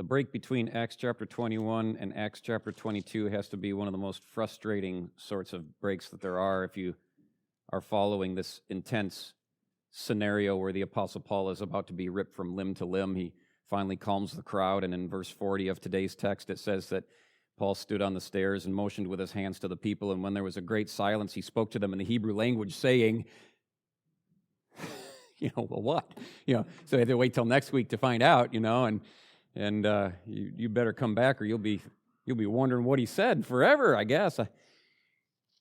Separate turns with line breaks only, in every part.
The break between Acts chapter 21 and Acts chapter 22 has to be one of the most frustrating sorts of breaks that there are if you are following this intense scenario where the Apostle Paul is about to be ripped from limb to limb. He finally calms the crowd, and in verse 40 of today's text it says that Paul stood on the stairs and motioned with his hands to the people, and when there was a great silence, he spoke to them in the Hebrew language, saying, well, what? So they had to wait till next week to find out, and you better come back or you'll be wondering what he said forever, I guess.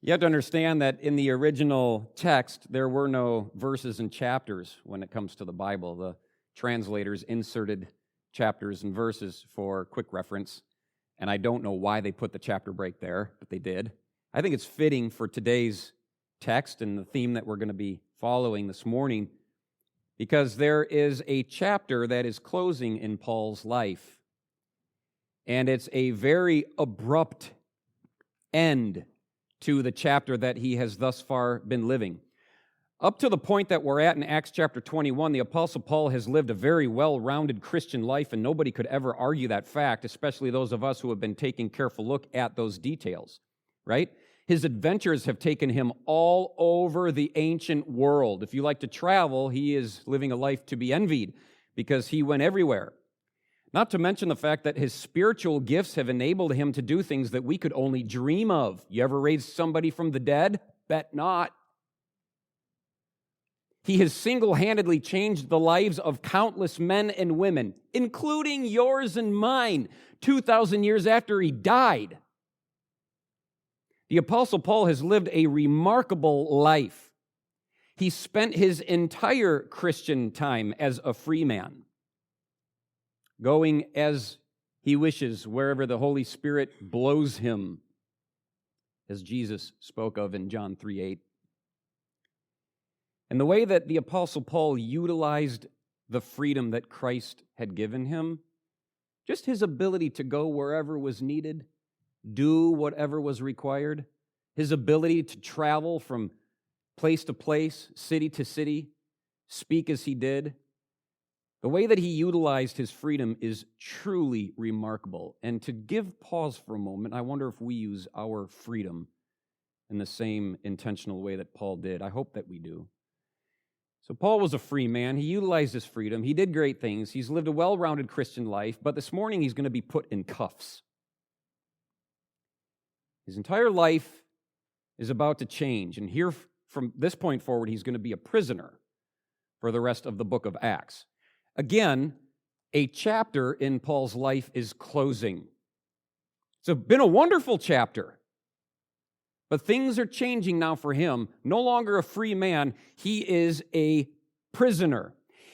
You have to understand that in the original text, there were no verses and chapters when it comes to the Bible. The translators inserted chapters and verses for quick reference, and I don't know why they put the chapter break there, but they did. I think it's fitting for today's text and the theme that we're going to be following this morning, because there is a chapter that is closing in Paul's life, and it's a very abrupt end to the chapter that he has thus far been living. Up to the point that we're at in Acts chapter 21, the Apostle Paul has lived a very well-rounded Christian life, and nobody could ever argue that fact, especially those of us who have been taking careful look at those details, right? His adventures have taken him all over the ancient world. If you like to travel, he is living a life to be envied because he went everywhere. Not to mention the fact that his spiritual gifts have enabled him to do things that we could only dream of. You ever raised somebody from the dead? Bet not. He has single-handedly changed the lives of countless men and women, including yours and mine, 2,000 years after he died. The Apostle Paul has lived a remarkable life. He spent his entire Christian time as a free man, going as he wishes wherever the Holy Spirit blows him, as Jesus spoke of in John 3:8. And the way that the Apostle Paul utilized the freedom that Christ had given him, just his ability to go wherever was needed, do whatever was required, his ability to travel from place to place, city to city, speak as he did, the way that he utilized his freedom is truly remarkable. And to give pause for a moment, I wonder if we use our freedom in the same intentional way that Paul did. I hope that we do. So Paul was a free man. He utilized his freedom. He did great things. He's lived a well-rounded Christian life, but this morning he's going to be put in cuffs. His entire life is about to change, and here from this point forward, he's going to be a prisoner for the rest of the book of Acts. Again, a chapter in Paul's life is closing. It's been a wonderful chapter, but things are changing now for him. No longer a free man, he is a prisoner.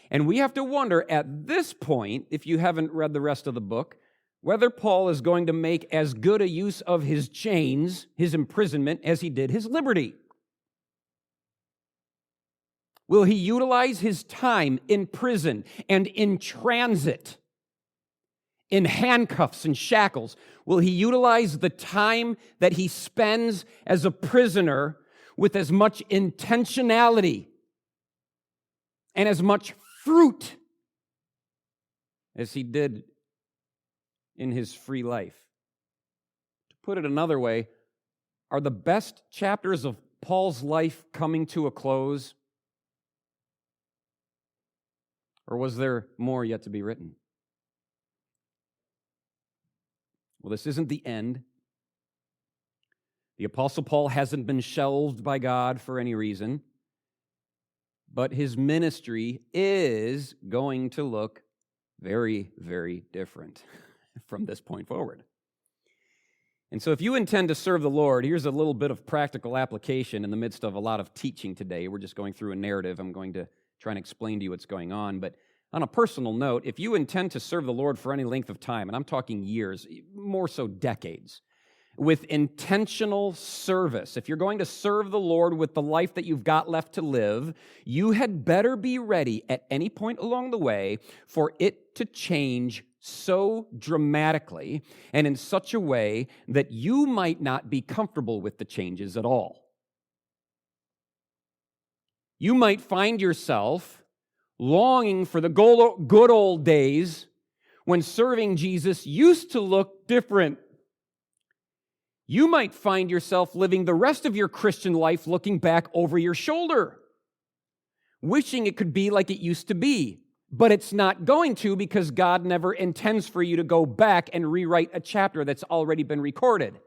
And we have to wonder at this point, if you haven't read the rest of the book, whether Paul is going to make as good a use of his chains, his imprisonment, as he did his liberty. Will he utilize his time in prison and in transit, in handcuffs and shackles? Will he utilize the time that he spends as a prisoner with as much intentionality and as much fruit as he did in his free life? To put it another way, are the best chapters of Paul's life coming to a close? Or was there more yet to be written? Well, this isn't the end. The Apostle Paul hasn't been shelved by God for any reason, but his ministry is going to look very, very different from this point forward. And so if you intend to serve the Lord, here's a little bit of practical application in the midst of a lot of teaching today. We're just going through a narrative. I'm going to try and explain to you what's going on. But on a personal note, if you intend to serve the Lord for any length of time, and I'm talking years, more so decades, with intentional service, if you're going to serve the Lord with the life that you've got left to live, you had better be ready at any point along the way for it to change so dramatically and in such a way that you might not be comfortable with the changes at all. You might find yourself longing for the good old days when serving Jesus used to look different. You might find yourself living the rest of your Christian life looking back over your shoulder, wishing it could be like it used to be. But it's not going to, because God never intends for you to go back and rewrite a chapter that's already been recorded.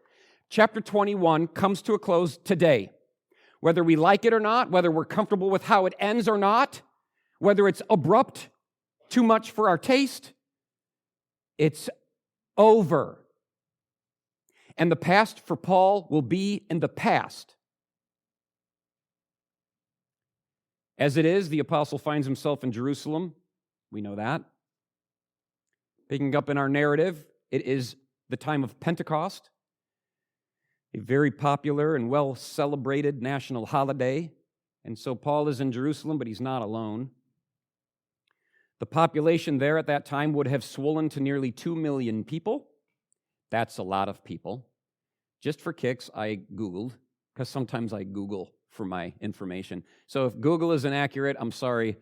Chapter 21 comes to a close today. Whether we like it or not, whether we're comfortable with how it ends or not, whether it's abrupt, too much for our taste, it's over. And the past for Paul will be in the past. As it is, the apostle finds himself in Jerusalem. We know that. Picking up in our narrative, it is the time of Pentecost, a very popular and well-celebrated national holiday. And so Paul is in Jerusalem, but he's not alone. The population there at that time would have swollen to nearly 2 million people. That's a lot of people. Just for kicks, I Googled, because sometimes I Google for my information. So if Google is inaccurate, I'm sorry,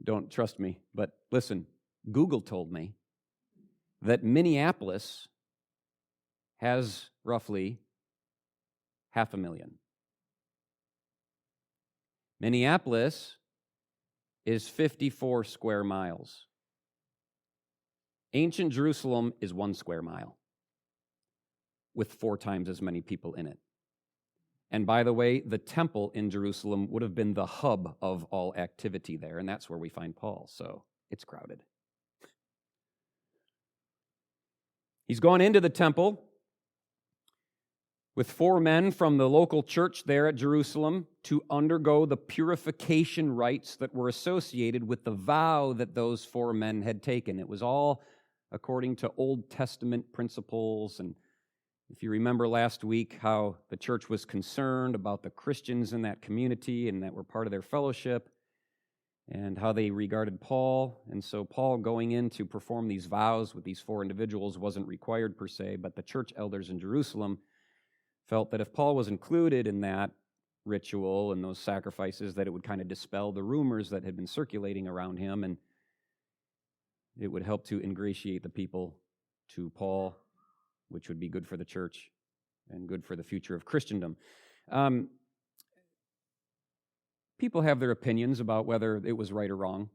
don't trust me. But listen, Google told me that Minneapolis has roughly 500,000. Minneapolis is 54 square miles. Ancient Jerusalem is 1 square mile, with 4 times as many people in it. And by the way, the temple in Jerusalem would have been the hub of all activity there, and that's where we find Paul, so it's crowded. He's gone into the temple with 4 men from the local church there at Jerusalem to undergo the purification rites that were associated with the vow that those 4 men had taken. It was all according to Old Testament principles. And if you remember last week how the church was concerned about the Christians in that community and that were part of their fellowship, and how they regarded Paul. And so Paul going in to perform these vows with these 4 individuals wasn't required per se, but the church elders in Jerusalem felt that if Paul was included in that ritual and those sacrifices, that it would kind of dispel the rumors that had been circulating around him, and it would help to ingratiate the people to Paul, which would be good for the church and good for the future of Christendom. People have their opinions about whether it was right or wrong.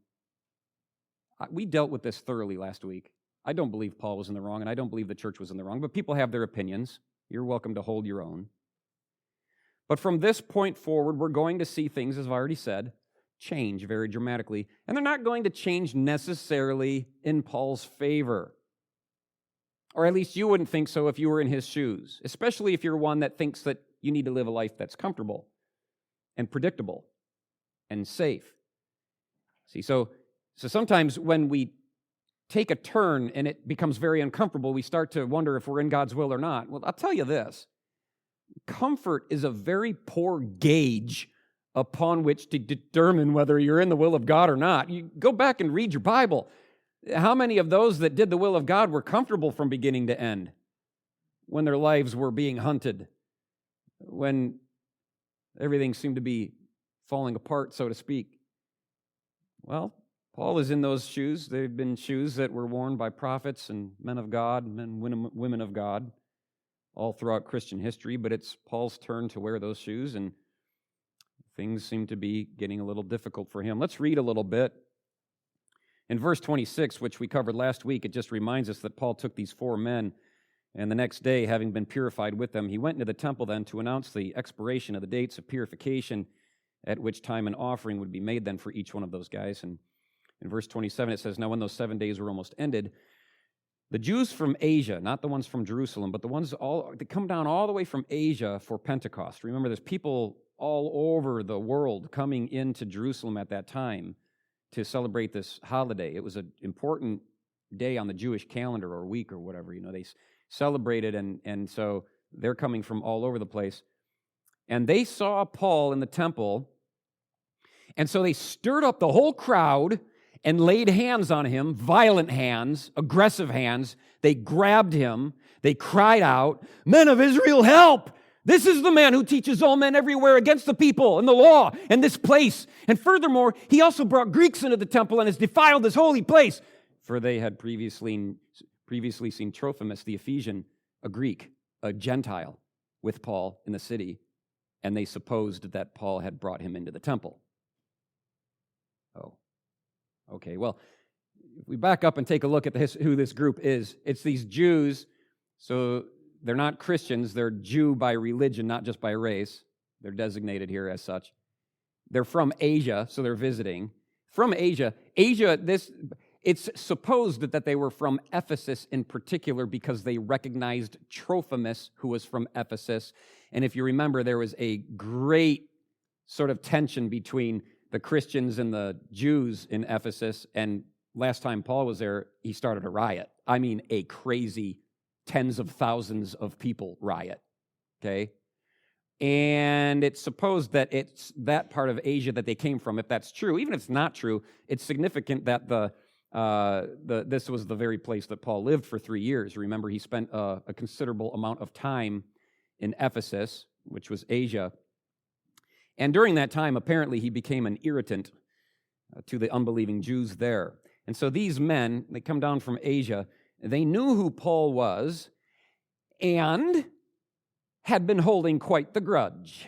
We dealt with this thoroughly last week. I don't believe Paul was in the wrong, and I don't believe the church was in the wrong, but people have their opinions. You're welcome to hold your own. But from this point forward, we're going to see things, as I've already said, change very dramatically. And they're not going to change necessarily in Paul's favor. Or at least you wouldn't think so if you were in his shoes, especially if you're one that thinks that you need to live a life that's comfortable and predictable and safe. See, so sometimes when we take a turn and it becomes very uncomfortable, we start to wonder if we're in God's will or not. Well, I'll tell you this. Comfort is a very poor gauge upon which to determine whether you're in the will of God or not. You go back and read your Bible. How many of those that did the will of God were comfortable from beginning to end when their lives were being hunted, when everything seemed to be falling apart, so to speak? Well, Paul is in those shoes. They've been shoes that were worn by prophets and men of God and women of God all throughout Christian history, but it's Paul's turn to wear those shoes, and things seem to be getting a little difficult for him. Let's read a little bit. In verse 26, which we covered last week, it just reminds us that Paul took these 4 men, and the next day, having been purified with them, he went into the temple then to announce the expiration of the dates of purification, at which time an offering would be made then for each one of those guys. And in verse 27, it says, "Now when those 7 days were almost ended, the Jews from Asia," not the ones from Jerusalem, but the ones that come down all the way from Asia for Pentecost. Remember, there's people all over the world coming into Jerusalem at that time to celebrate this holiday. It was an important day on the Jewish calendar, or week, or whatever. They celebrated, and so they're coming from all over the place. And they saw Paul in the temple, and so they stirred up the whole crowd and laid hands on him, violent hands, aggressive hands. They grabbed him. They cried out, "Men of Israel, help! This is the man who teaches all men everywhere against the people and the law and this place. And furthermore, he also brought Greeks into the temple and has defiled this holy place." for they had previously seen Trophimus the Ephesian, a Greek, a Gentile, with Paul in the city, and they supposed that Paul had brought him into the temple. Oh, okay. Well, if we back up and take a look at who this group is, it's these Jews. So they're not Christians. They're Jew by religion, not just by race. They're designated here as such. They're from Asia, so they're visiting. From Asia, it's supposed that they were from Ephesus in particular because they recognized Trophimus, who was from Ephesus. And if you remember, there was a great sort of tension between the Christians and the Jews in Ephesus. And last time Paul was there, he started a riot. I mean, a crazy tens of thousands of people riot, okay? And it's supposed that it's that part of Asia that they came from. If that's true, even if it's not true, it's significant that this was the very place that Paul lived for 3 years. Remember, he spent a considerable amount of time in Ephesus, which was Asia. And during that time, apparently, he became an irritant to the unbelieving Jews there. And so these men, they come down from Asia, they knew who Paul was and had been holding quite the grudge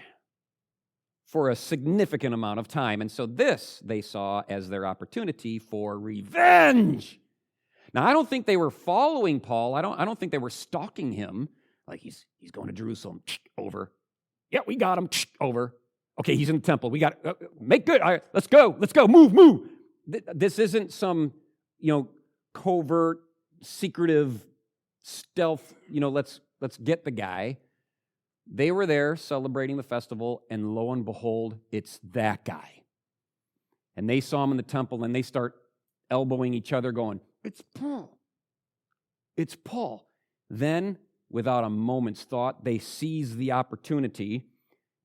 for a significant amount of time. And so this they saw as their opportunity for revenge. Now, I don't think they were following Paul. I don't think they were stalking him. Like, he's going to Jerusalem. Over. Yeah, we got him. Over. Okay, he's in the temple. We got make good. All right, let's go. Move. This isn't some, covert, secretive, stealth, let's get the guy. They were there celebrating the festival, and lo and behold, it's that guy. And they saw him in the temple, and they start elbowing each other, going, "It's Paul. It's Paul." Then, without a moment's thought, they seize the opportunity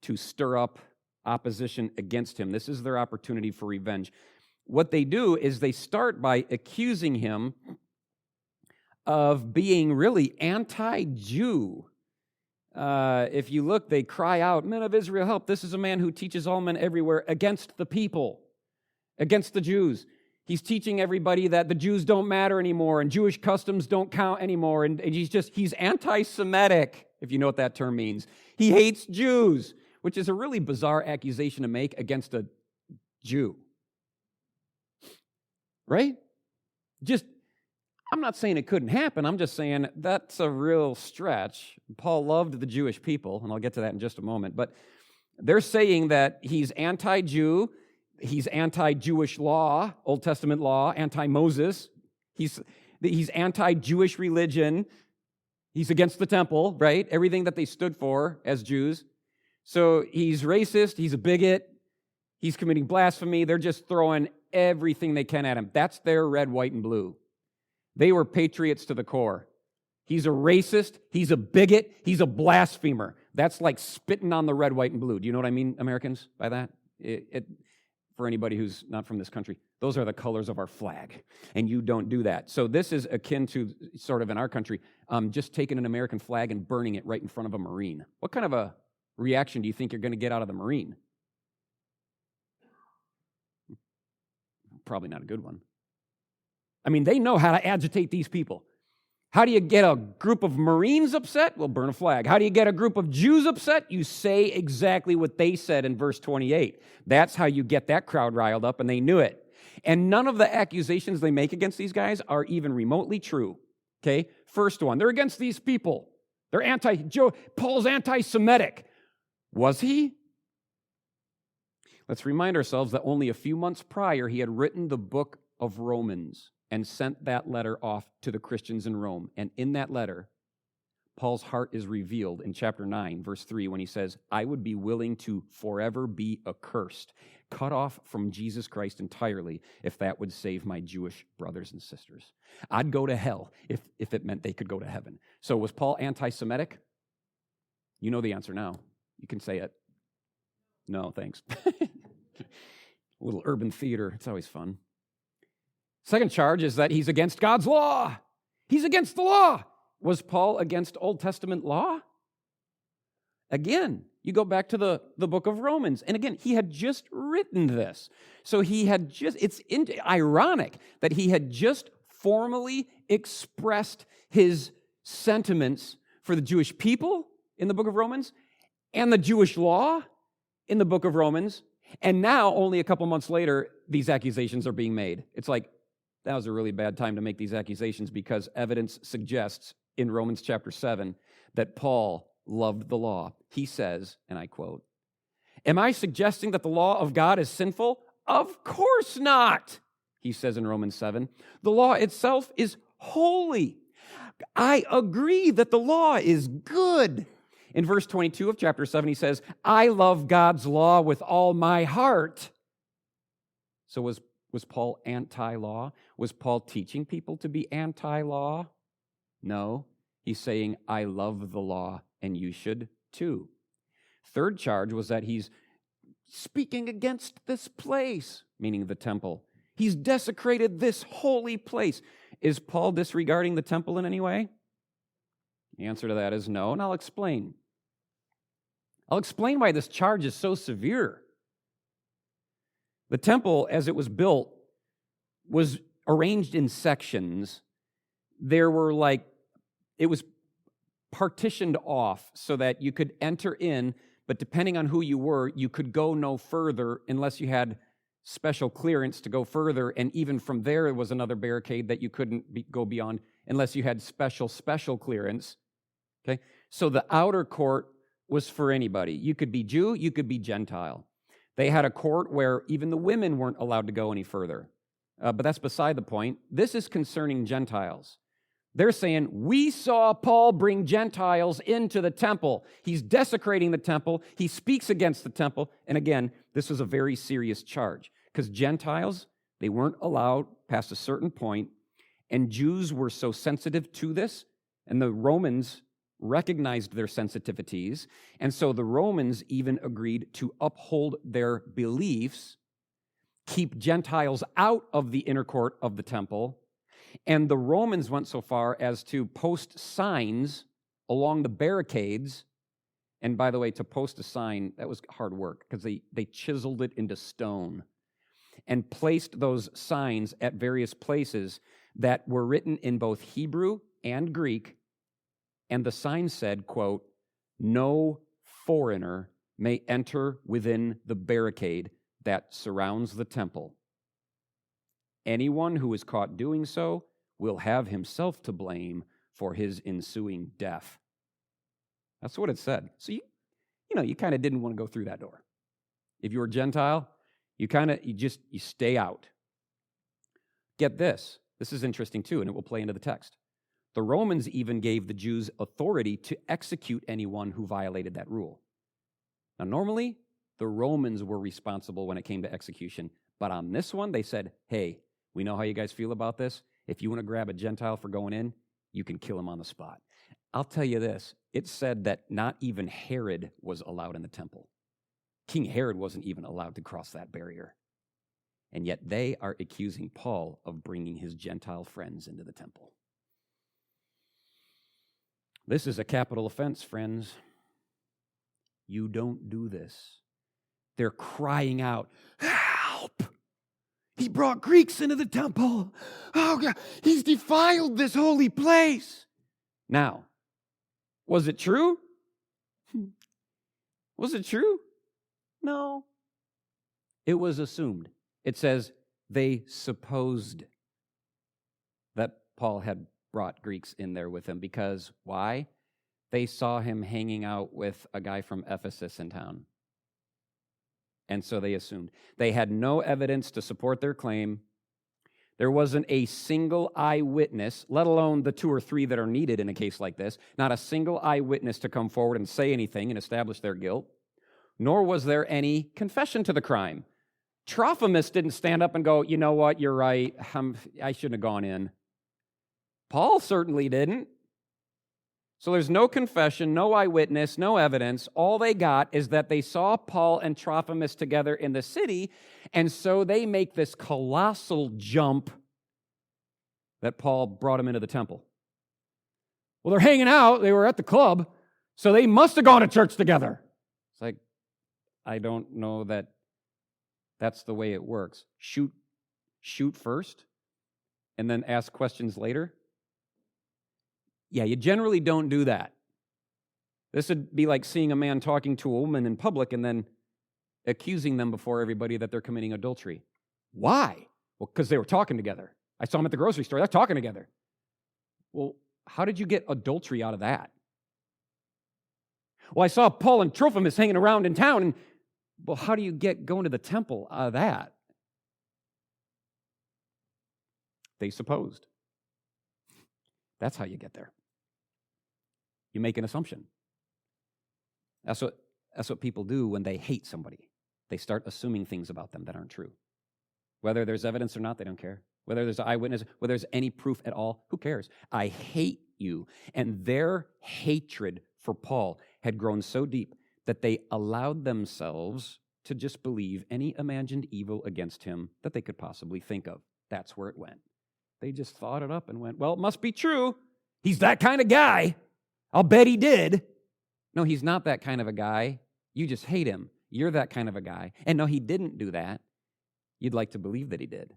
to stir up opposition against him. This is their opportunity for revenge. What they do is they start by accusing him of being really anti-Jew. If you look, they cry out, "Men of Israel, help. This is a man who teaches all men everywhere against the people, against the Jews." He's teaching everybody that the Jews don't matter anymore and Jewish customs don't count anymore. And he's anti-Semitic, if you know what that term means. He hates Jews, which is a really bizarre accusation to make against a Jew. Right? I'm not saying it couldn't happen. I'm just saying that's a real stretch. Paul loved the Jewish people, and I'll get to that in just a moment. But they're saying that he's anti-Jew, he's anti-Jewish law, Old Testament law, anti-Moses. He's anti-Jewish religion. He's against the temple, right? Everything that they stood for as Jews. So he's racist, he's a bigot, he's committing blasphemy. They're just throwing everything they can at him. That's their red, white, and blue. They were patriots to the core. He's a racist, he's a bigot, he's a blasphemer. That's like spitting on the red, white, and blue. Do you know what I mean, Americans, by that? For anybody who's not from this country, those are the colors of our flag, and you don't do that. So this is akin to, sort of in our country, just taking an American flag and burning it right in front of a Marine. What kind of a reaction do you think you're going to get out of the Marine? Probably not a good one. I mean, they know how to agitate these people. How do you get a group of Marines upset? Well, burn a flag. How do you get a group of Jews upset? You say exactly what they said in verse 28. That's how you get that crowd riled up, and they knew it. And none of the accusations they make against these guys are even remotely true. Okay? First one, they're against these people. They're Paul's anti-Semitic. Was he? Let's remind ourselves that only a few months prior, he had written the book of Romans and sent that letter off to the Christians in Rome. And in that letter, Paul's heart is revealed in chapter 9, verse 3, when he says, "I would be willing to forever be accursed, cut off from Jesus Christ entirely, if that would save my Jewish brothers and sisters. I'd go to hell if it meant they could go to heaven." So was Paul anti-Semitic? You know the answer now. You can say it. No, thanks. A little urban theater. It's always fun. Second charge is that he's against God's law. He's against the law. Was Paul against Old Testament law? Again, you go back to the book of Romans. And again, he had just written this. So it's ironic that he had just formally expressed his sentiments for the Jewish people in the book of Romans and the Jewish law in the book of Romans. And now, only a couple months later, these accusations are being made. It's like, that was a really bad time to make these accusations because evidence suggests in Romans chapter 7 that Paul loved the law. He says, and I quote, "Am I suggesting that the law of God is sinful? Of course not," he says in Romans 7. "The law itself is holy. I agree that the law is good." In verse 22 of chapter 7, he says, "I love God's law with all my heart." So was Paul anti-law? Was Paul teaching people to be anti-law? No. He's saying, I love the law, and you should too. Third charge was that he's speaking against this place, meaning the temple. He's desecrated this holy place. Is Paul disregarding the temple in any way? The answer to that is no, and I'll explain. I'll explain why this charge is so severe. The temple, as it was built, was arranged in sections. There were it was partitioned off so that you could enter in, but depending on who you were, you could go no further unless you had special clearance to go further, and even from there was another barricade that you couldn't go beyond unless you had special clearance. Okay? So the outer court was for anybody. You could be Jew, you could be Gentile. They had a court where even the women weren't allowed to go any further. But that's beside the point. This is concerning Gentiles. They're saying, we saw Paul bring Gentiles into the temple. He's desecrating the temple. He speaks against the temple. And again, this was a very serious charge because Gentiles, they weren't allowed past a certain point, and Jews were so sensitive to this, and the Romans recognized their sensitivities, and so the Romans even agreed to uphold their beliefs, keep Gentiles out of the inner court of the temple, and the Romans went so far as to post signs along the barricades. And by the way, to post a sign, that was hard work because they chiseled it into stone and placed those signs at various places that were written in both Hebrew and Greek. And the sign said, quote, "No foreigner may enter within the barricade that surrounds the temple. Anyone who is caught doing so will have himself to blame for his ensuing death." That's what it said. So you kind of didn't want to go through that door. If you were Gentile, you stay out. Get this. This is interesting too, and it will play into the text. The Romans even gave the Jews authority to execute anyone who violated that rule. Now, normally, the Romans were responsible when it came to execution, but on this one, they said, hey, we know how you guys feel about this. If you want to grab a Gentile for going in, you can kill him on the spot. I'll tell you this, it said that not even Herod was allowed in the temple. King Herod wasn't even allowed to cross that barrier. And yet they are accusing Paul of bringing his Gentile friends into the temple. This is a capital offense, friends. You don't do this. They're crying out, help! He brought Greeks into the temple. Oh, God, he's defiled this holy place. Now, was it true? Was it true? No. It was assumed. It says they supposed that Paul had brought Greeks in there with him because why? They saw him hanging out with a guy from Ephesus in town. And so they assumed. They had no evidence to support their claim. There wasn't a single eyewitness, let alone the 2 or 3 that are needed in a case like this, not a single eyewitness to come forward and say anything and establish their guilt, nor was there any confession to the crime. Trophimus didn't stand up and go, you know what, you're right, I shouldn't have gone in. Paul certainly didn't. So there's no confession, no eyewitness, no evidence. All they got is that they saw Paul and Trophimus together in the city, and so they make this colossal jump that Paul brought him into the temple. Well, they're hanging out. They were at the club, so they must have gone to church together. It's like, I don't know that that's the way it works. Shoot first, and then ask questions later? Yeah, you generally don't do that. This would be like seeing a man talking to a woman in public and then accusing them before everybody that they're committing adultery. Why? Well, because they were talking together. I saw them at the grocery store. They're talking together. Well, how did you get adultery out of that? Well, I saw Paul and Trophimus hanging around in town, and well, how do you get going to the temple out of that? They supposed. That's how you get there. You make an assumption. That's what people do when they hate somebody. They start assuming things about them that aren't true. Whether there's evidence or not, they don't care. Whether there's an eyewitness, whether there's any proof at all, who cares? I hate you. And their hatred for Paul had grown so deep that they allowed themselves to just believe any imagined evil against him that they could possibly think of. That's where it went. They just thought it up and went, well, it must be true. He's that kind of guy. I'll bet he did. No, he's not that kind of a guy. You just hate him. You're that kind of a guy. And no, he didn't do that. You'd like to believe that he did.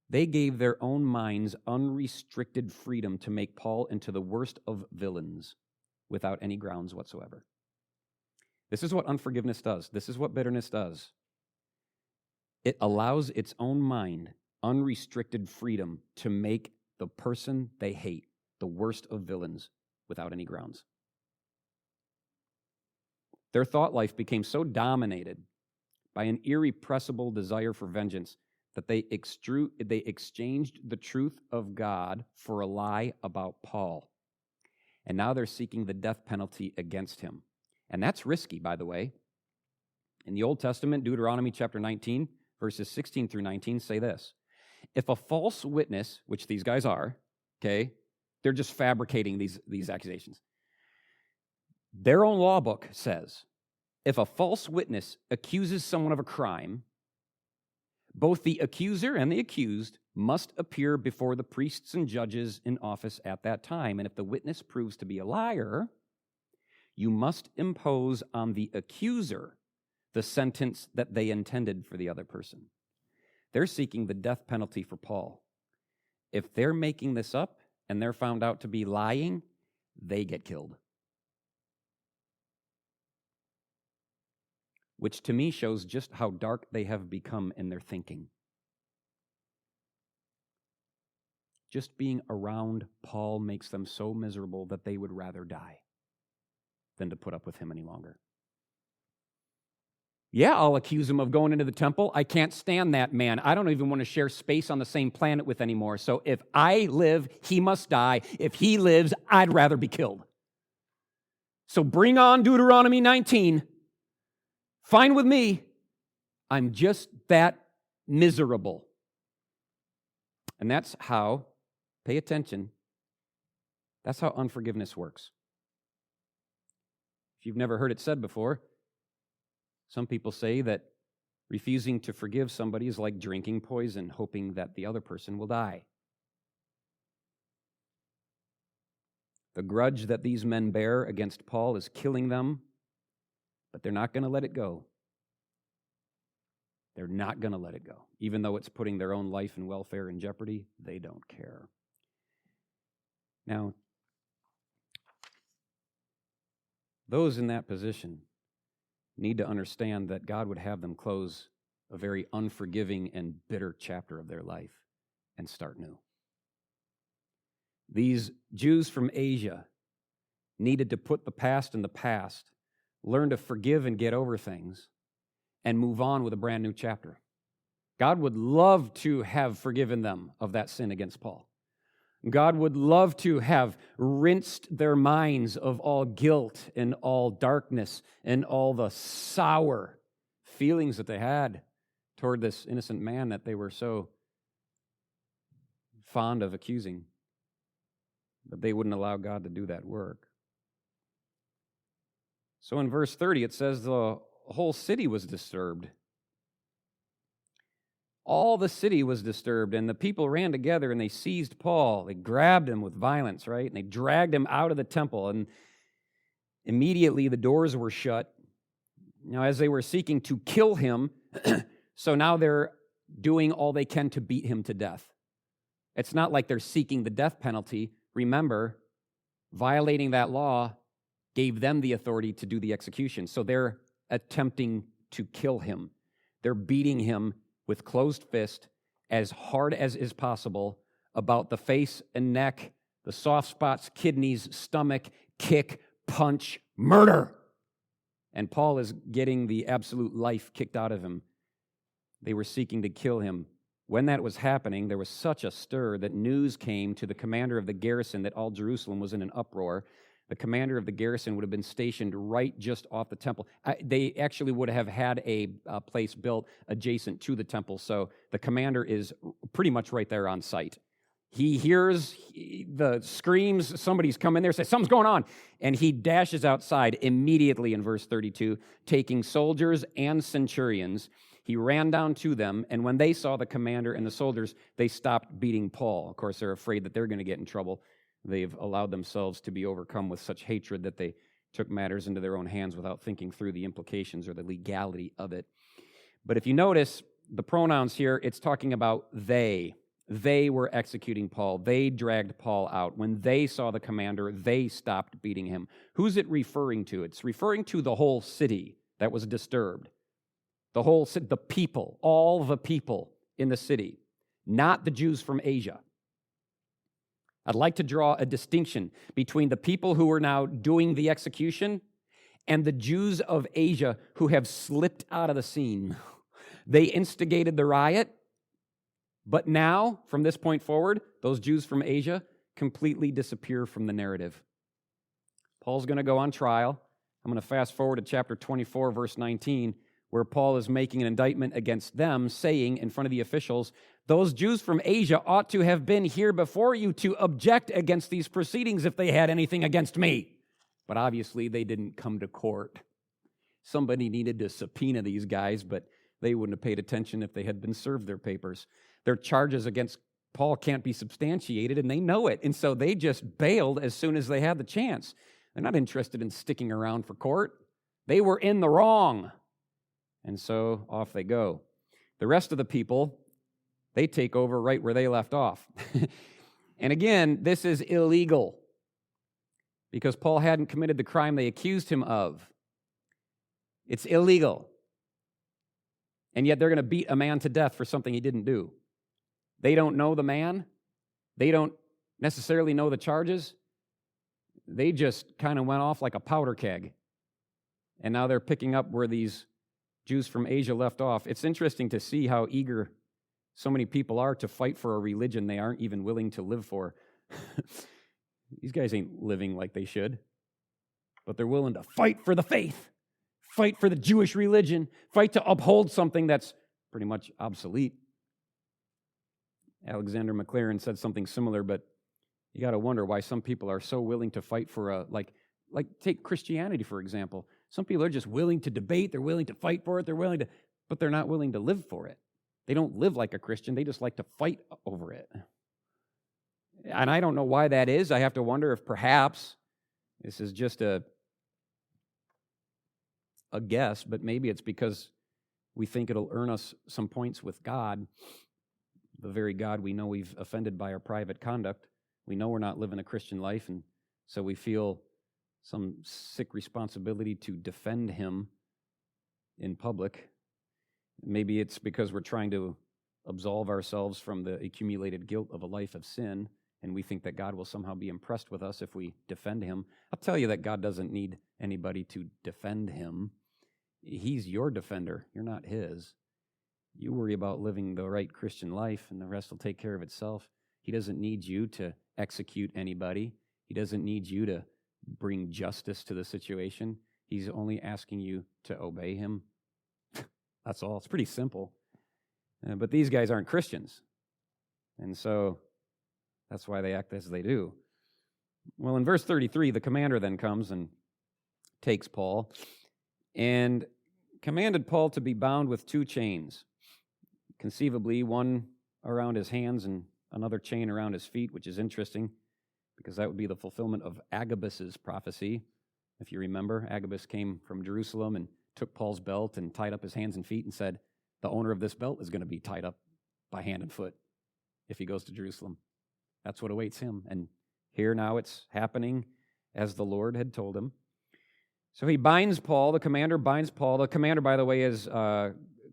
They gave their own minds unrestricted freedom to make Paul into the worst of villains without any grounds whatsoever. This is what unforgiveness does. This is what bitterness does. It allows its own mind unrestricted freedom to make the person they hate the worst of villains without any grounds. Their thought life became so dominated by an irrepressible desire for vengeance that they exchanged the truth of God for a lie about Paul. And now they're seeking the death penalty against him. And that's risky, by the way. In the Old Testament, Deuteronomy chapter 19, verses 16 through 19 say this. If a false witness, which these guys are, okay, they're just fabricating these accusations. Their own law book says, if a false witness accuses someone of a crime, both the accuser and the accused must appear before the priests and judges in office at that time. And if the witness proves to be a liar, you must impose on the accuser the sentence that they intended for the other person. They're seeking the death penalty for Paul. If they're making this up and they're found out to be lying, they get killed. Which to me shows just how dark they have become in their thinking. Just being around Paul makes them so miserable that they would rather die than to put up with him any longer. Yeah, I'll accuse him of going into the temple. I can't stand that man. I don't even want to share space on the same planet with anymore. So if I live, he must die. If he lives, I'd rather be killed. So bring on Deuteronomy 19. Fine with me. I'm just that miserable. And that's how, pay attention, that's how unforgiveness works. If you've never heard it said before, some people say that refusing to forgive somebody is like drinking poison, hoping that the other person will die. The grudge that these men bear against Paul is killing them, but they're not going to let it go. They're not going to let it go. Even though it's putting their own life and welfare in jeopardy, they don't care. Now, those in that position need to understand that God would have them close a very unforgiving and bitter chapter of their life and start new. These Jews from Asia needed to put the past in the past, learn to forgive and get over things, and move on with a brand new chapter. God would love to have forgiven them of that sin against Paul. God would love to have rinsed their minds of all guilt and all darkness and all the sour feelings that they had toward this innocent man that they were so fond of accusing. But they wouldn't allow God to do that work. So in verse 30, it says the whole city was disturbed. All the city was disturbed, and the people ran together, and they seized Paul. They grabbed him with violence, right? And they dragged him out of the temple, and immediately the doors were shut. Now, as they were seeking to kill him, so now they're doing all they can to beat him to death. It's not like they're seeking the death penalty. Remember, violating that law gave them the authority to do the execution. So they're attempting to kill him. They're beating him with closed fist as hard as is possible about the face and neck, the soft spots, kidneys, stomach, kick, punch, murder. And Paul is getting the absolute life kicked out of him. They were seeking to kill him. When that was happening, there was such a stir that news came to the commander of the garrison that all Jerusalem was in an uproar. The commander of the garrison would have been stationed right just off the temple. They actually would have had a place built adjacent to the temple, so the commander is pretty much right there on site. He hears the screams, somebody's come in there, says, something's going on, and he dashes outside immediately in verse 32, taking soldiers and centurions. He ran down to them, and when they saw the commander and the soldiers, they stopped beating Paul. Of course, they're afraid that they're going to get in trouble. They've allowed themselves to be overcome with such hatred that they took matters into their own hands without thinking through the implications or the legality of it. But if you notice the pronouns here, it's talking about they. They were executing Paul. They dragged Paul out. When they saw the commander, they stopped beating him. Who's it referring to? It's referring to the whole city that was disturbed. The whole city, the people, all the people in the city, not the Jews from Asia. I'd like to draw a distinction between the people who are now doing the execution and the Jews of Asia who have slipped out of the scene. They instigated the riot, but now, from this point forward, those Jews from Asia completely disappear from the narrative. Paul's going to go on trial. I'm going to fast forward to chapter 24, verse 19, where Paul is making an indictment against them, saying in front of the officials, those Jews from Asia ought to have been here before you to object against these proceedings if they had anything against me. But obviously, they didn't come to court. Somebody needed to subpoena these guys, but they wouldn't have paid attention if they had been served their papers. Their charges against Paul can't be substantiated, and they know it. And so they just bailed as soon as they had the chance. They're not interested in sticking around for court. They were in the wrong. And so off they go. The rest of the people, they take over right where they left off. And again, this is illegal because Paul hadn't committed the crime they accused him of. It's illegal. And yet they're going to beat a man to death for something he didn't do. They don't know the man. They don't necessarily know the charges. They just kind of went off like a powder keg. And now they're picking up where these Jews from Asia left off. It's interesting to see how eager so many people are to fight for a religion they aren't even willing to live for. These guys ain't living like they should, but they're willing to fight for the faith, fight for the Jewish religion, fight to uphold something that's pretty much obsolete. Alexander McLaren said something similar, but you got to wonder why some people are so willing to fight for like take Christianity, for example. Some people are just willing to debate, they're willing to fight for it, but they're not willing to live for it. They don't live like a Christian, they just like to fight over it. And I don't know why that is. I have to wonder if perhaps this is just a guess, but maybe it's because we think it'll earn us some points with God, the very God we know we've offended by our private conduct. We know we're not living a Christian life, and so we feel some sick responsibility to defend him in public. Maybe it's because we're trying to absolve ourselves from the accumulated guilt of a life of sin, and we think that God will somehow be impressed with us if we defend him. I'll tell you that God doesn't need anybody to defend him. He's your defender. You're not his. You worry about living the right Christian life, and the rest will take care of itself. He doesn't need you to execute anybody. He doesn't need you to bring justice to the situation. He's only asking you to obey him. That's all. It's pretty simple. But these guys aren't Christians. And so that's why they act as they do. Well, in verse 33, the commander then comes and takes Paul and commanded Paul to be bound with 2 chains, conceivably one around his hands and another chain around his feet, which is interesting because that would be the fulfillment of Agabus's prophecy. If you remember, Agabus came from Jerusalem and took Paul's belt and tied up his hands and feet and said, the owner of this belt is going to be tied up by hand and foot if he goes to Jerusalem. That's what awaits him. And here now it's happening as the Lord had told him. So he binds Paul. The commander binds Paul. The commander, by the way, is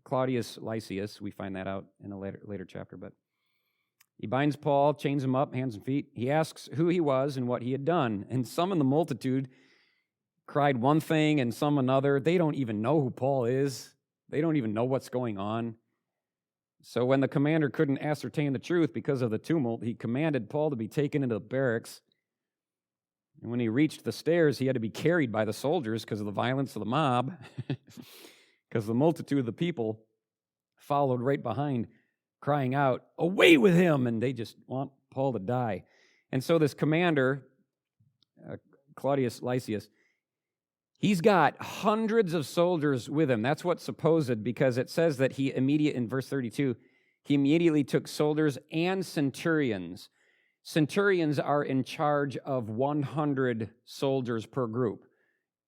Claudius Lysias. We find that out in a later chapter. But he binds Paul, chains him up, hands and feet. He asks who he was and what he had done. And some in the multitude cried one thing and some another. They don't even know who Paul is. They don't even know what's going on. So when the commander couldn't ascertain the truth because of the tumult, he commanded Paul to be taken into the barracks. And when he reached the stairs, he had to be carried by the soldiers because of the violence of the mob, because the multitude of the people followed right behind, crying out, "Away with him!" And they just want Paul to die. And so this commander, Claudius Lysias, he's got hundreds of soldiers with him. That's what's supposed, because it says that in verse 32, he immediately took soldiers and centurions. Centurions are in charge of 100 soldiers per group.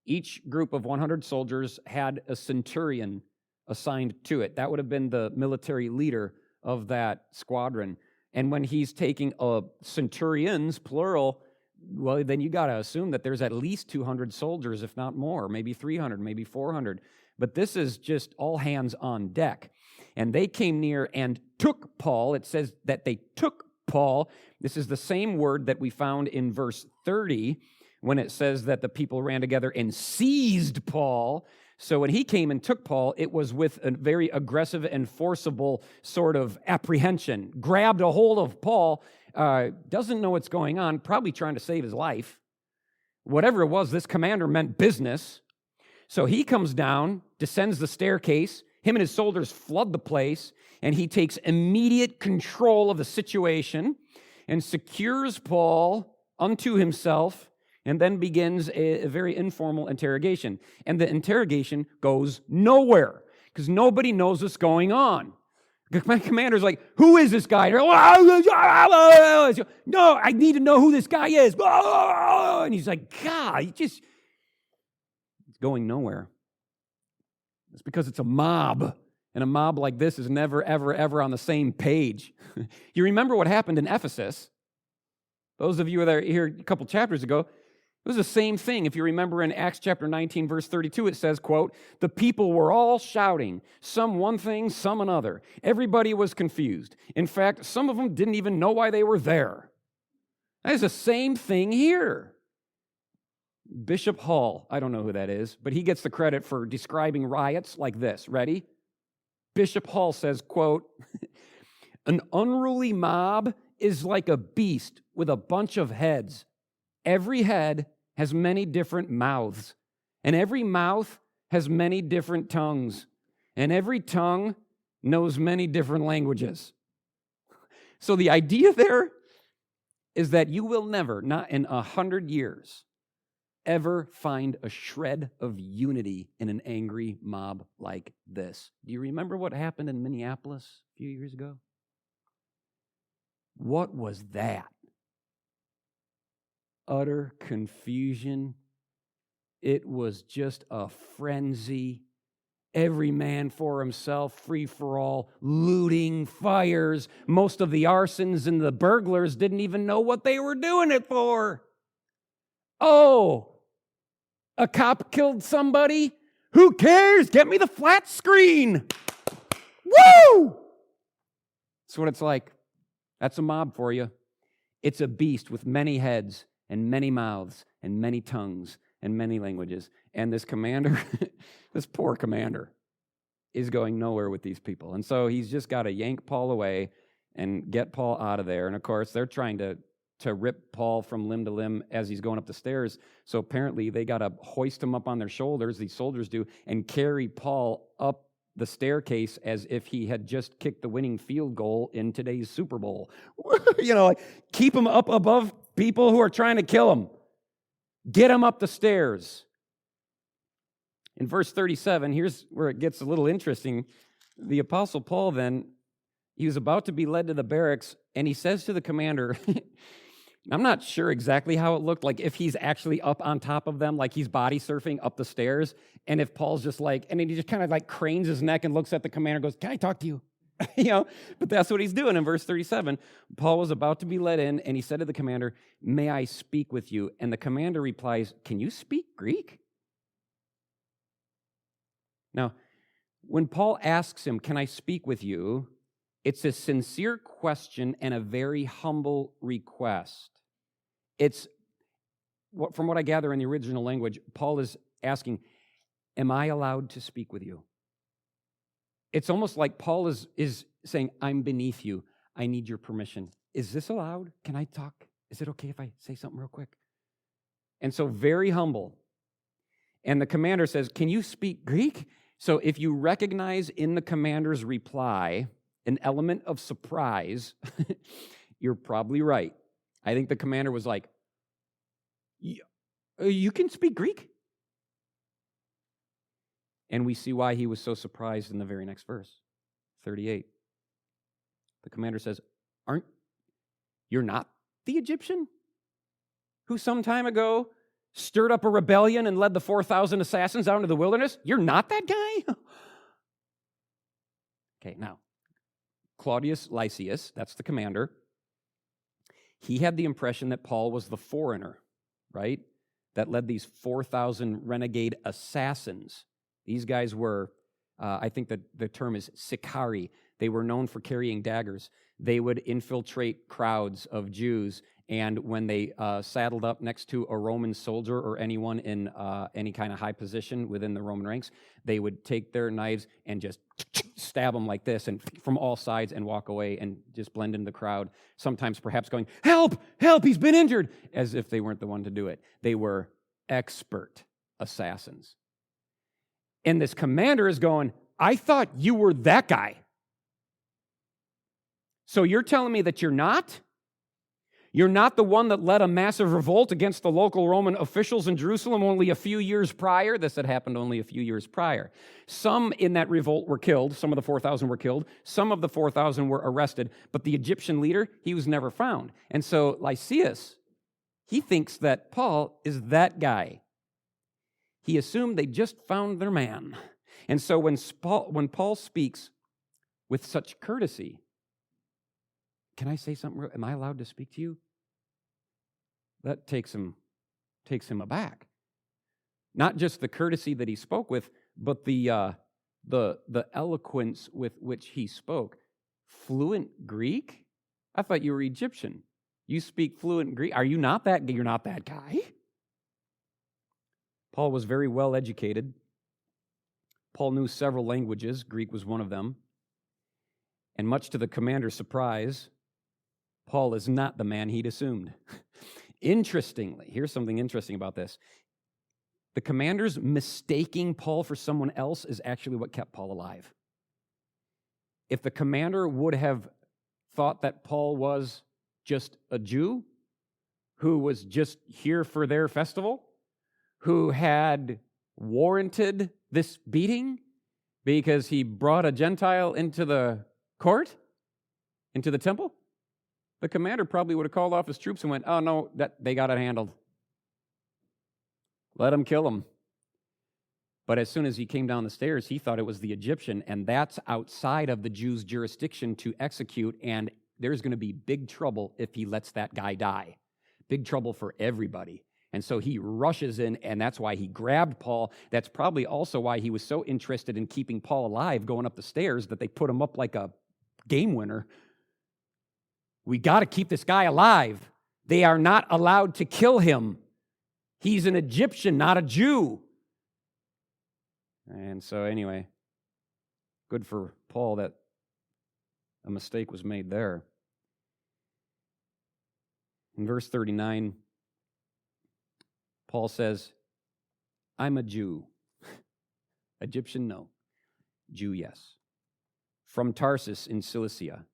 Each group of 100 soldiers had a centurion assigned to it. That would have been the military leader of that squadron. And when he's taking centurions, plural, well, then you got to assume that there's at least 200 soldiers, if not more, maybe 300, maybe 400. But this is just all hands on deck. And they came near and took Paul. It says that they took Paul. This is the same word that we found in verse 30 when it says that the people ran together and seized Paul. So when he came and took Paul, it was with a very aggressive and forcible sort of apprehension. Grabbed a hold of Paul, doesn't know what's going on, probably trying to save his life. Whatever it was, this commander meant business. So he comes down, descends the staircase. Him and his soldiers flood the place, and he takes immediate control of the situation and secures Paul unto himself, and then begins a very informal interrogation. And the interrogation goes nowhere because nobody knows what's going on. The commander's like, "Who is this guy?" No, I need to know who this guy is. And he's like, God, it's going nowhere. It's because it's a mob. And a mob like this is never, ever, ever on the same page. You remember what happened in Ephesus? Those of you that are here a couple chapters ago, it was the same thing. If you remember in Acts chapter 19, verse 32, it says, quote, "The people were all shouting, some one thing, some another. Everybody was confused. In fact, some of them didn't even know why they were there." That is the same thing here. Bishop Hall, I don't know who that is, but he gets the credit for describing riots like this. Ready? Bishop Hall says, quote, "An unruly mob is like a beast with a bunch of heads. Every head has many different mouths, and every mouth has many different tongues, and every tongue knows many different languages." So the idea there is that you will never, not in 100 years, ever find a shred of unity in an angry mob like this. Do you remember what happened in Minneapolis a few years ago? What was that? Utter confusion. It was just a frenzy. Every man for himself, free for all, looting, fires. Most of the arsons and the burglars didn't even know what they were doing it for. Oh, a cop killed somebody? Who cares? Get me the flat screen. Woo! That's what it's like. That's a mob for you. It's a beast with many heads and many mouths and many tongues and many languages. And this commander, this poor commander, is going nowhere with these people. And so he's just got to yank Paul away and get Paul out of there. And of course, they're trying to rip Paul from limb to limb as he's going up the stairs. So apparently they got to hoist him up on their shoulders, these soldiers do, and carry Paul up the staircase as if he had just kicked the winning field goal in today's Super Bowl. Like keep him up above people who are trying to kill him. Get him up the stairs. In verse 37, here's where it gets a little interesting. The Apostle Paul then, he was about to be led to the barracks, and he says to the commander, I'm not sure exactly how it looked, like if he's actually up on top of them, like he's body surfing up the stairs, and if Paul's just like, and then he just kind of like cranes his neck and looks at the commander and goes, "Can I talk to you?" But that's what he's doing in verse 37. Paul was about to be let in, and he said to the commander, "May I speak with you?" And the commander replies, "Can you speak Greek?" Now, when Paul asks him, "Can I speak with you?" it's a sincere question and a very humble request. It's, from what I gather in the original language, Paul is asking, "Am I allowed to speak with you?" It's almost like Paul is saying, "I'm beneath you. I need your permission. Is this allowed? Can I talk? Is it okay if I say something real quick?" And so very humble. And the commander says, "Can you speak Greek?" So if you recognize in the commander's reply an element of surprise, you're probably right. I think the commander was like, "You can speak Greek?" And we see why he was so surprised in the very next verse, 38. The commander says, "You're not the Egyptian who some time ago stirred up a rebellion and led the 4,000 assassins out into the wilderness? You're not that guy?" Okay, now, Claudius Lysias, that's the commander, he had the impression that Paul was the foreigner, right, that led these 4,000 renegade assassins. These guys were, I think that the term is sicari. They were known for carrying daggers. They would infiltrate crowds of Jews, and when they saddled up next to a Roman soldier or anyone in any kind of high position within the Roman ranks, they would take their knives and just stab them like this and from all sides and walk away and just blend into the crowd, sometimes perhaps going, "Help, help, he's been injured," as if they weren't the one to do it. They were expert assassins. And this commander is going, "I thought you were that guy. So you're telling me that you're not? You're not the one that led a massive revolt against the local Roman officials in Jerusalem only a few years prior?" This had happened only a few years prior. Some in that revolt were killed. Some of the 4,000 were killed. Some of the 4,000 were arrested. But the Egyptian leader, he was never found. And so Lysias, he thinks that Paul is that guy. He assumed they just found their man. And so when Paul speaks with such courtesy, "Can I say something? Am I allowed to speak to you?" That takes him aback. Not just the courtesy that he spoke with, but the eloquence with which he spoke. Fluent Greek? I thought you were Egyptian. You speak fluent Greek? Are you not that? You're not that guy? Paul was very well educated. Paul knew several languages. Greek was one of them. And much to the commander's surprise, Paul is not the man he'd assumed. Interestingly, here's something interesting about this. The commander's mistaking Paul for someone else is actually what kept Paul alive. If the commander would have thought that Paul was just a Jew who was just here for their festival, who had warranted this beating because he brought a Gentile into the court, into the temple, the commander probably would have called off his troops and went, "Oh, no, that they got it handled. Let him kill him." But as soon as he came down the stairs, he thought it was the Egyptian, and that's outside of the Jews' jurisdiction to execute, and there's going to be big trouble if he lets that guy die. Big trouble for everybody. And so he rushes in, and that's why he grabbed Paul. That's probably also why he was so interested in keeping Paul alive going up the stairs that they put him up like a game winner. We got to keep this guy alive. They are not allowed to kill him. He's an Egyptian, not a Jew. And so anyway, good for Paul that a mistake was made there. In verse 39, Paul says, "I'm a Jew." Egyptian, no. Jew, yes. "From Tarsus in Cilicia,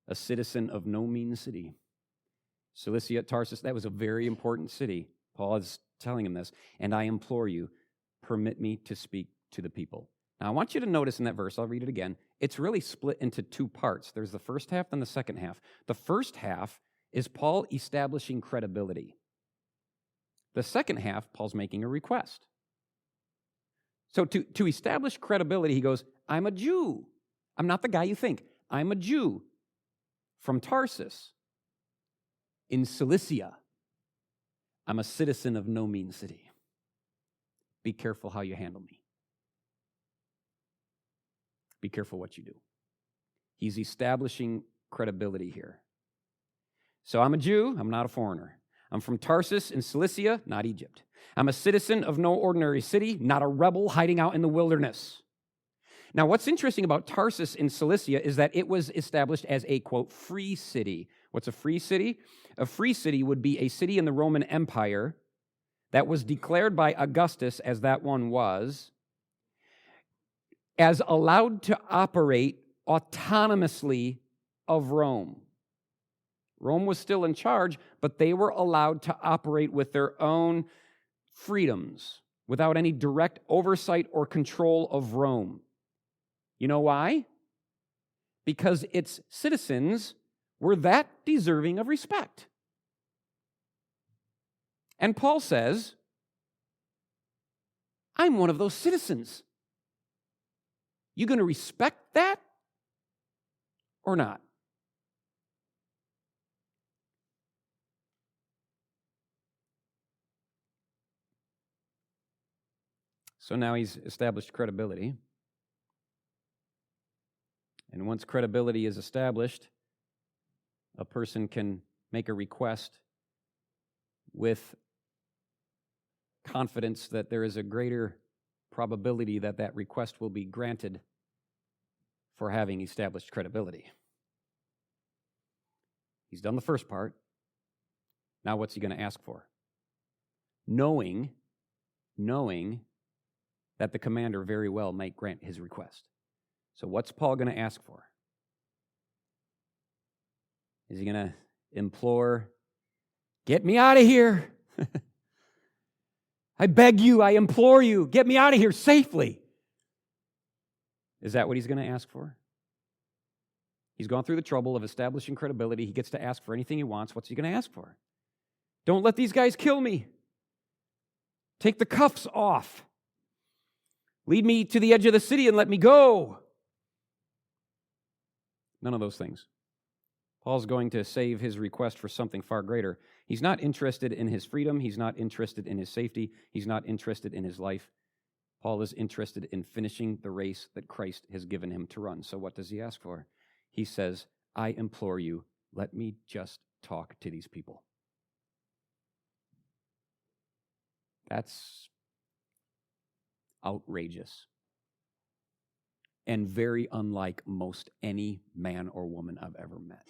a citizen of no mean city." Cilicia, Tarsus, that was a very important city. Paul is telling him this. "And I implore you, permit me to speak to the people." Now, I want you to notice in that verse, I'll read it again, it's really split into two parts. There's the first half and the second half. The first half is Paul establishing credibility. The second half, Paul's making a request. So to establish credibility, he goes, "I'm a Jew. I'm not the guy you think. I'm a Jew from Tarsus in Cilicia. I'm a citizen of no mean city. Be careful how you handle me. Be careful what you do. He's establishing credibility here. So I'm a Jew, I'm not a foreigner. I'm from Tarsus in Cilicia, not Egypt. I'm a citizen of no ordinary city, not a rebel hiding out in the wilderness. Now, what's interesting about Tarsus in Cilicia is that it was established as a, quote, free city. What's a free city? A free city would be a city in the Roman Empire that was declared by Augustus, as that one was, as allowed to operate autonomously of Rome. Rome was still in charge, but they were allowed to operate with their own freedoms without any direct oversight or control of Rome. You know why? Because its citizens were that deserving of respect. And Paul says, I'm one of those citizens. You going to respect that or not? So now he's established credibility. And once credibility is established, a person can make a request with confidence that there is a greater probability that that request will be granted for having established credibility. He's done the first part. Now what's he going to ask for? Knowing that the commander very well might grant his request. So what's Paul going to ask for? Is he going to implore, get me out of here? I beg you, I implore you, get me out of here safely. Is that what he's going to ask for? He's gone through the trouble of establishing credibility. He gets to ask for anything he wants. What's he going to ask for? Don't let these guys kill me. Take the cuffs off. Lead me to the edge of the city and let me go. None of those things. Paul's going to save his request for something far greater. He's not interested in his freedom. He's not interested in his safety. He's not interested in his life. Paul is interested in finishing the race that Christ has given him to run. So what does he ask for? He says, I implore you, let me just talk to these people. That's outrageous and very unlike most any man or woman I've ever met.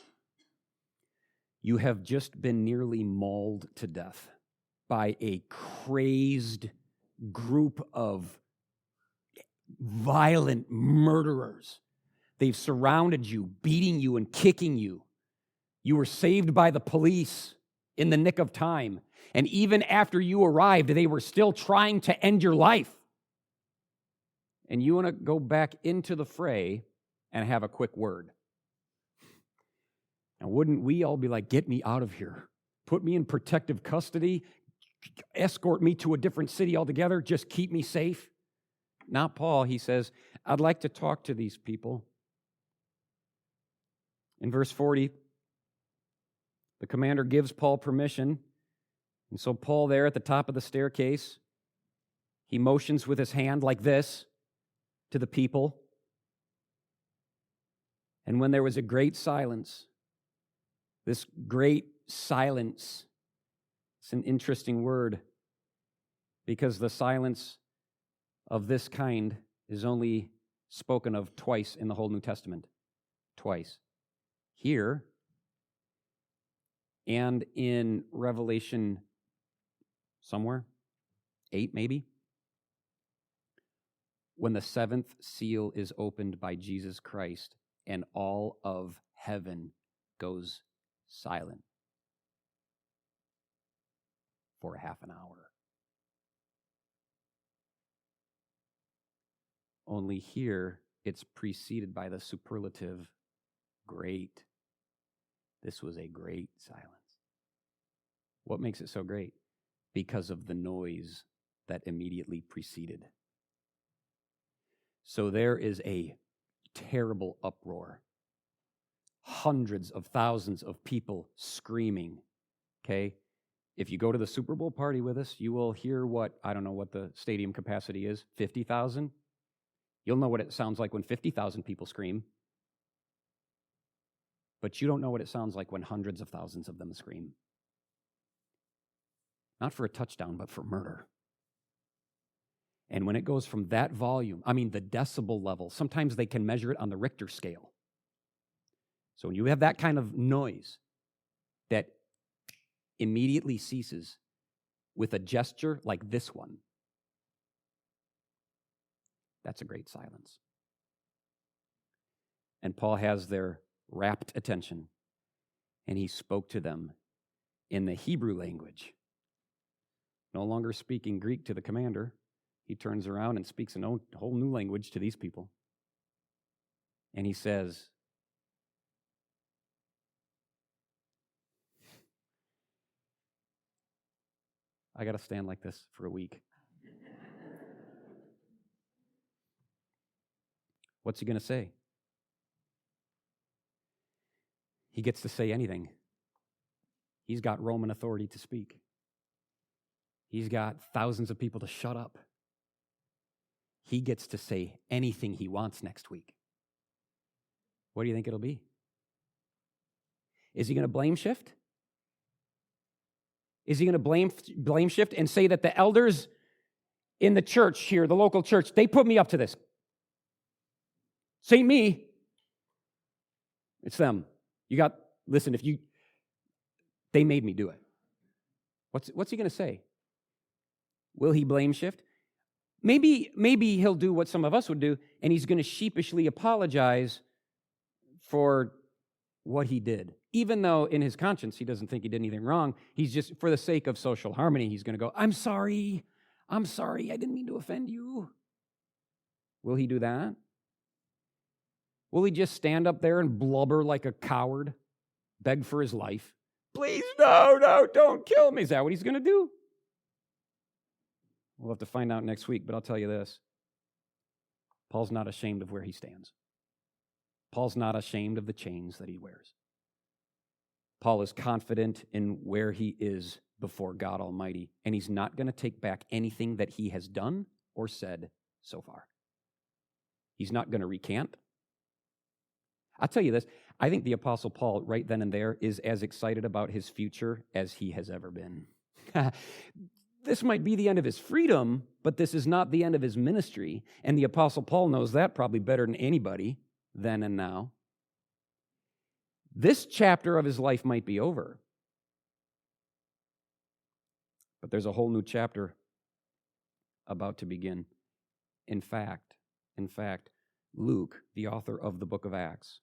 You have just been nearly mauled to death by a crazed group of violent murderers. They've surrounded you, beating you and kicking you. You were saved by the police in the nick of time. And even after you arrived, they were still trying to end your life. And you want to go back into the fray and have a quick word. Now, wouldn't we all be like, get me out of here. Put me in protective custody. Escort me to a different city altogether. Just keep me safe. Not Paul. He says, I'd like to talk to these people. In verse 40, the commander gives Paul permission. And so Paul there at the top of the staircase, he motions with his hand like this to the people. And when there was a great silence, this great silence, it's an interesting word because the silence of this kind is only spoken of twice in the whole New Testament. Twice. Here and in Revelation somewhere, 8 maybe, when the seventh seal is opened by Jesus Christ and all of heaven goes silent for a half an hour. Only here it's preceded by the superlative great. This was a great silence. What makes it so great? Because of the noise that immediately preceded. So there is a terrible uproar. Hundreds of thousands of people screaming, okay? If you go to the Super Bowl party with us, you will hear I don't know what the stadium capacity is, 50,000? You'll know what it sounds like when 50,000 people scream. But you don't know what it sounds like when hundreds of thousands of them scream. Not for a touchdown, but for murder. And when it goes from that volume, the decibel level, sometimes they can measure it on the Richter scale. So when you have that kind of noise that immediately ceases with a gesture like this one, that's a great silence. And Paul has their rapt attention, and he spoke to them in the Hebrew language. No longer speaking Greek to the commander, he turns around and speaks a whole new language to these people. And he says, I got to stand like this for a week. What's he going to say? He gets to say anything. He's got Roman authority to speak. He's got thousands of people to shut up. He gets to say anything he wants next week. What do you think it'll be? Is he going to blame shift? Is he going to blame shift and say that the elders in the church here, the local church, they put me up to this? It ain't me. It's them. Listen, they made me do it. What's he going to say? Will he blame shift? Maybe he'll do what some of us would do, and he's going to sheepishly apologize for what he did. Even though in his conscience he doesn't think he did anything wrong, he's just, for the sake of social harmony, he's going to go, I'm sorry, I didn't mean to offend you. Will he do that? Will he just stand up there and blubber like a coward, beg for his life? Please, no, don't kill me. Is that what he's going to do? We'll have to find out next week, but I'll tell you this. Paul's not ashamed of where he stands. Paul's not ashamed of the chains that he wears. Paul is confident in where he is before God Almighty, and he's not going to take back anything that he has done or said so far. He's not going to recant. I'll tell you this, I think the Apostle Paul, right then and there, is as excited about his future as he has ever been. This might be the end of his freedom, but this is not the end of his ministry, and the Apostle Paul knows that probably better than anybody then and now. This chapter of his life might be over, but there's a whole new chapter about to begin. In fact, Luke, the author of the book of Acts,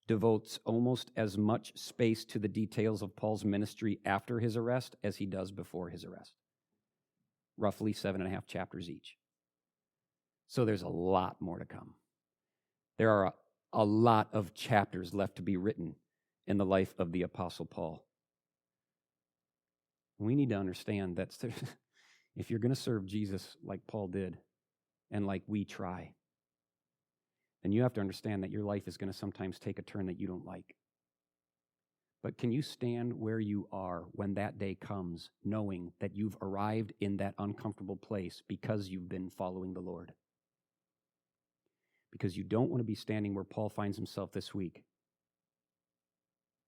devotes almost as much space to the details of Paul's ministry after his arrest as he does before his arrest. Roughly 7.5 chapters each. So there's a lot more to come. There are a lot of chapters left to be written in the life of the Apostle Paul. We need to understand that if you're going to serve Jesus like Paul did, and like we try, then you have to understand that your life is going to sometimes take a turn that you don't like. But can you stand where you are when that day comes, knowing that you've arrived in that uncomfortable place because you've been following the Lord? Because you don't want to be standing where Paul finds himself this week,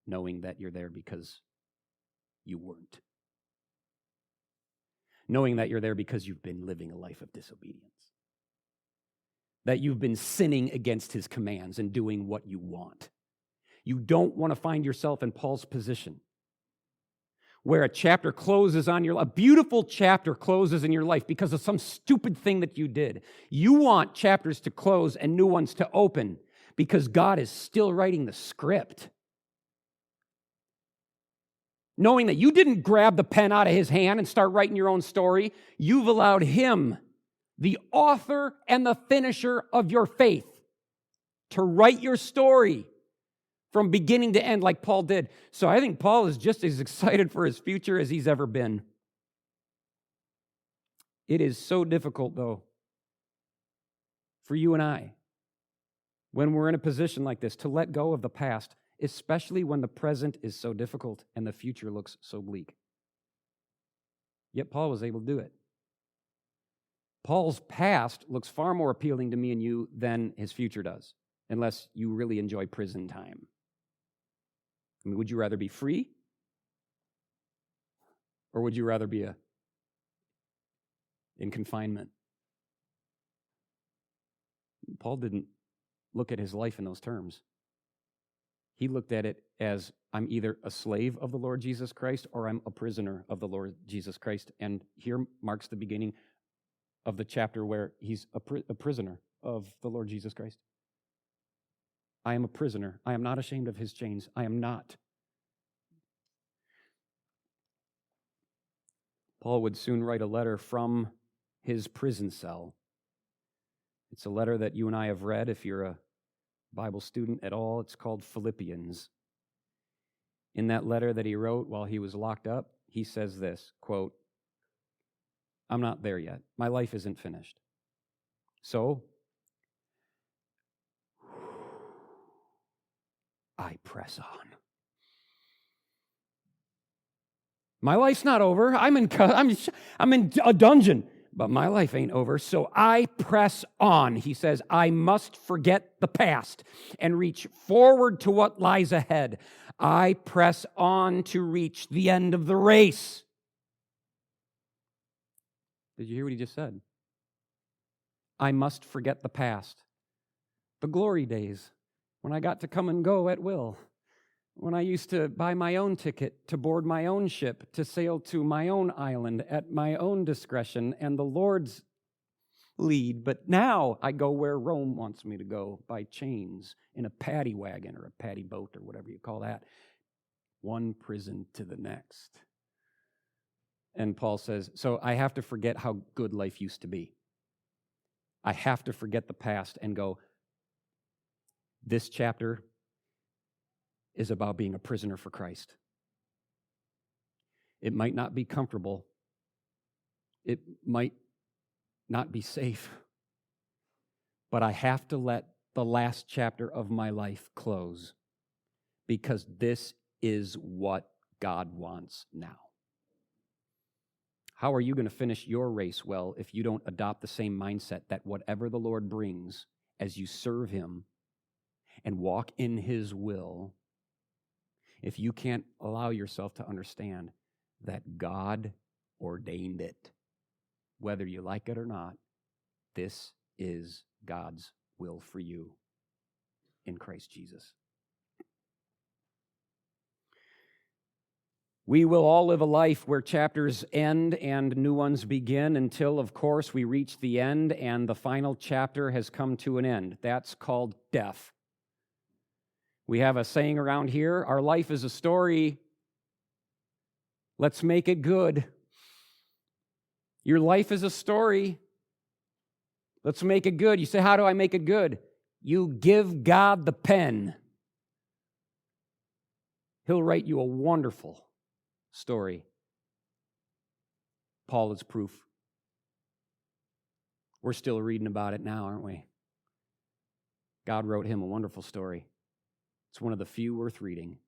knowing that you're there because you weren't. Knowing that you're there because you've been living a life of disobedience. That you've been sinning against his commands and doing what you want. You don't want to find yourself in Paul's position where a chapter closes on your life, a beautiful chapter closes in your life because of some stupid thing that you did. You want chapters to close and new ones to open because God is still writing the script. Knowing that you didn't grab the pen out of his hand and start writing your own story, you've allowed him, the author and the finisher of your faith, to write your story from beginning to end like Paul did. So I think Paul is just as excited for his future as he's ever been. It is so difficult, though, for you and I when we're in a position like this, to let go of the past, especially when the present is so difficult and the future looks so bleak. Yet Paul was able to do it. Paul's past looks far more appealing to me and you than his future does, unless you really enjoy prison time. I mean, would you rather be free? Or would you rather be in confinement? Paul didn't look at his life in those terms. He looked at it as, I'm either a slave of the Lord Jesus Christ or I'm a prisoner of the Lord Jesus Christ. And here marks the beginning of the chapter where he's a prisoner of the Lord Jesus Christ. I am a prisoner. I am not ashamed of his chains. I am not. Paul would soon write a letter from his prison cell. It's a letter that you and I have read if you're a Bible student at all. It's called Philippians. In that letter that he wrote while he was locked up, he says this, quote, I'm not there yet. My life isn't finished. So, I press on. My life's not over. I'm in a dungeon, but my life ain't over. So I press on. He says, I must forget the past and reach forward to what lies ahead. I press on to reach the end of the race. Did you hear what he just said? I must forget the past. The glory days when I got to come and go at will. When I used to buy my own ticket, to board my own ship, to sail to my own island at my own discretion and the Lord's lead. But now I go where Rome wants me to go, by chains, in a paddy wagon or a paddy boat or whatever you call that. One prison to the next. And Paul says, so I have to forget how good life used to be. I have to forget the past and go, this chapter is about being a prisoner for Christ. It might not be comfortable. It might not be safe. But I have to let the last chapter of my life close because this is what God wants now. How are you going to finish your race well if you don't adopt the same mindset that whatever the Lord brings as you serve Him and walk in His will, if you can't allow yourself to understand that God ordained it, whether you like it or not, this is God's will for you in Christ Jesus. We will all live a life where chapters end and new ones begin until, of course, we reach the end and the final chapter has come to an end. That's called death. We have a saying around here, our life is a story. Let's make it good. Your life is a story. Let's make it good. You say, how do I make it good? You give God the pen. He'll write you a wonderful story. Paul is proof. We're still reading about it now, aren't we? God wrote him a wonderful story. It's one of the few worth reading.